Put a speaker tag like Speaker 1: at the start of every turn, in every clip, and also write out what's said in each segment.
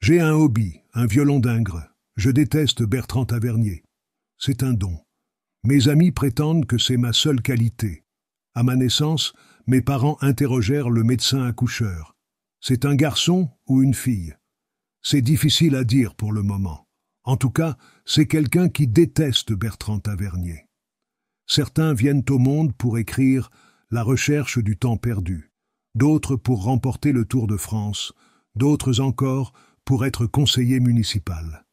Speaker 1: J'ai un hobby, un violon d'Ingres. Je déteste Bertrand Tavernier. C'est un don. Mes amis prétendent que c'est ma seule qualité. À ma naissance, mes parents interrogèrent le médecin accoucheur. C'est un garçon ou une fille? C'est difficile à dire pour le moment. En tout cas, c'est quelqu'un qui déteste Bertrand Tavernier. Certains viennent au monde pour écrire La recherche du temps perdu, d'autres pour remporter le Tour de France, d'autres encore pour être conseiller municipal.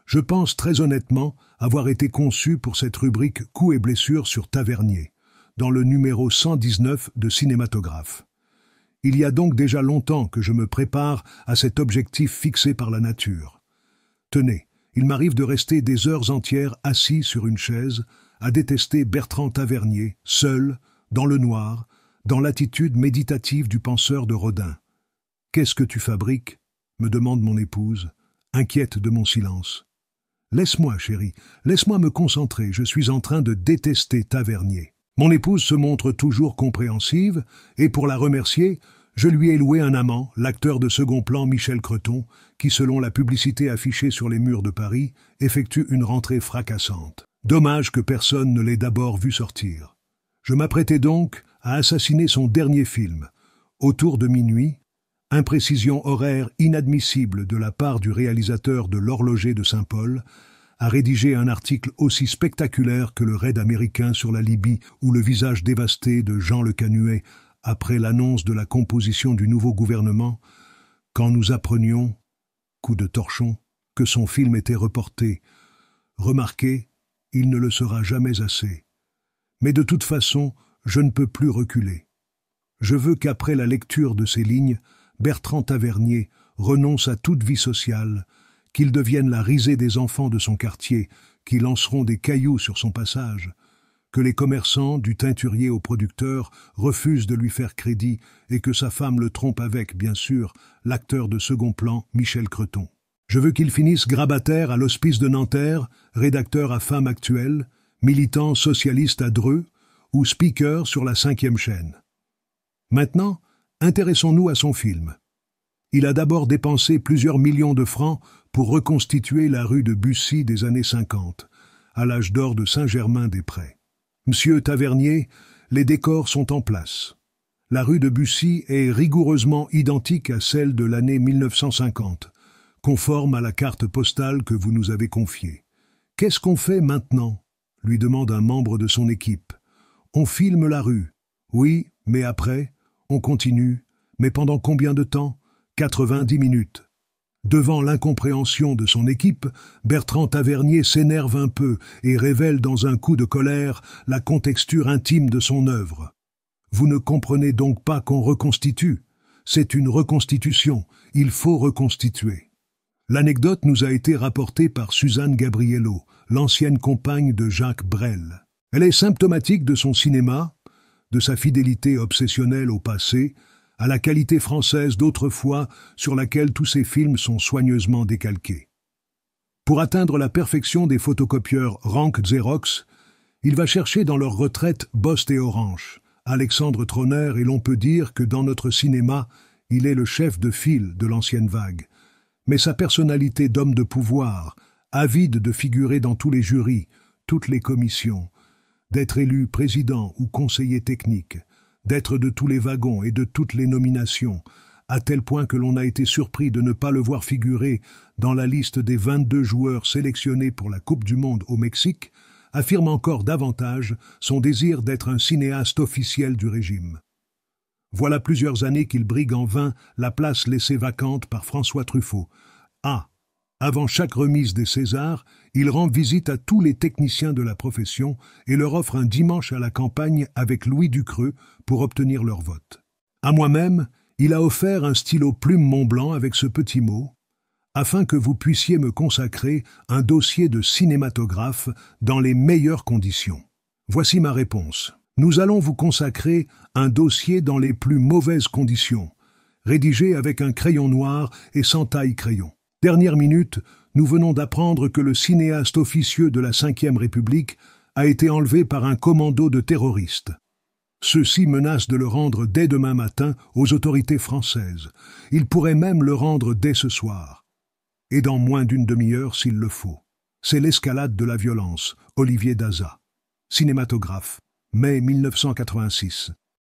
Speaker 1: Je pense très honnêtement avoir été conçu pour cette rubrique Coups et blessures sur Tavernier, dans le numéro 119 de Cinématographe. Il y a donc déjà longtemps que je me prépare à cet objectif fixé par la nature. Tenez, il m'arrive de rester des heures entières assis sur une chaise, à détester Bertrand Tavernier, seul, dans le noir, dans l'attitude méditative du penseur de Rodin. « Qu'est-ce que tu fabriques ?» me demande mon épouse, inquiète de mon silence. « Laisse-moi, chérie, laisse-moi me concentrer, je suis en train de détester Tavernier. » Mon épouse se montre toujours compréhensive, et pour la remercier, je lui ai loué un amant, l'acteur de second plan Michel Creton, qui, selon la publicité affichée sur les murs de Paris, effectue une rentrée fracassante. Dommage que personne ne l'ait d'abord vu sortir. Je m'apprêtais donc à assassiner son dernier film. Autour de minuit, imprécision horaire inadmissible de la part du réalisateur de L'Horloger de Saint-Paul, a rédigé un article aussi spectaculaire que le raid américain sur la Libye ou le visage dévasté de Jean Le Canuet après l'annonce de la composition du nouveau gouvernement, quand nous apprenions, coup de torchon, que son film était reporté. Remarquez, il ne le sera jamais assez. Mais de toute façon, je ne peux plus reculer. Je veux qu'après la lecture de ces lignes, Bertrand Tavernier renonce à toute vie sociale, qu'il devienne la risée des enfants de son quartier, qui lanceront des cailloux sur son passage, que les commerçants, du teinturier au producteur, refusent de lui faire crédit et que sa femme le trompe avec, bien sûr, l'acteur de second plan Michel Creton. Je veux qu'il finisse grabataire à l'hospice de Nanterre, rédacteur à Femme Actuelle, militant socialiste à Dreux ou speaker sur la 5e chaîne. Maintenant, intéressons-nous à son film. Il a d'abord dépensé plusieurs millions de francs pour reconstituer la rue de Bussy des années 50, à l'âge d'or de Saint-Germain-des-Prés. Monsieur Tavernier, les décors sont en place. La rue de Bussy est rigoureusement identique à celle de l'année 1950, conforme à la carte postale que vous nous avez confiée. « Qu'est-ce qu'on fait maintenant ?» lui demande un membre de son équipe. « On filme la rue. » « Oui, mais après, on continue. Mais pendant combien de temps ? 90 minutes. » Devant l'incompréhension de son équipe, Bertrand Tavernier s'énerve un peu et révèle dans un coup de colère la contexture intime de son œuvre. Vous ne comprenez donc pas qu'on reconstitue. C'est une reconstitution. Il faut reconstituer. L'anecdote nous a été rapportée par Suzanne Gabriello, l'ancienne compagne de Jacques Brel. Elle est symptomatique de son cinéma, de sa fidélité obsessionnelle au passé, à la qualité française d'autrefois sur laquelle tous ses films sont soigneusement décalqués. Pour atteindre la perfection des photocopieurs Rank Xerox, il va chercher dans leur retraite Bost et Orange, Alexandre Troner, et l'on peut dire que dans notre cinéma, il est le chef de file de l'ancienne vague. Mais sa personnalité d'homme de pouvoir, avide de figurer dans tous les jurys, toutes les commissions, d'être élu président ou conseiller technique, d'être de tous les wagons et de toutes les nominations, à tel point que l'on a été surpris de ne pas le voir figurer dans la liste des 22 joueurs sélectionnés pour la Coupe du Monde au Mexique, affirme encore davantage son désir d'être un cinéaste officiel du régime. Voilà plusieurs années qu'il brigue en vain la place laissée vacante par François Truffaut. Avant chaque remise des Césars, il rend visite à tous les techniciens de la profession et leur offre un dimanche à la campagne avec Louis Ducreux pour obtenir leur vote. À moi-même, il a offert un stylo plume Montblanc avec ce petit mot « afin que vous puissiez me consacrer un dossier de cinématographe dans les meilleures conditions. » Voici ma réponse. Nous allons vous consacrer un dossier dans les plus mauvaises conditions, rédigé avec un crayon noir et sans taille-crayon. Dernière minute, nous venons d'apprendre que le cinéaste officieux de la Ve République a été enlevé par un commando de terroristes. Ceux-ci menacent de le rendre dès demain matin aux autorités françaises. Ils pourraient même le rendre dès ce soir. et dans moins d'une demi-heure s'il le faut. C'est l'escalade de la violence, Olivier Daza. Cinématographe, mai 1986.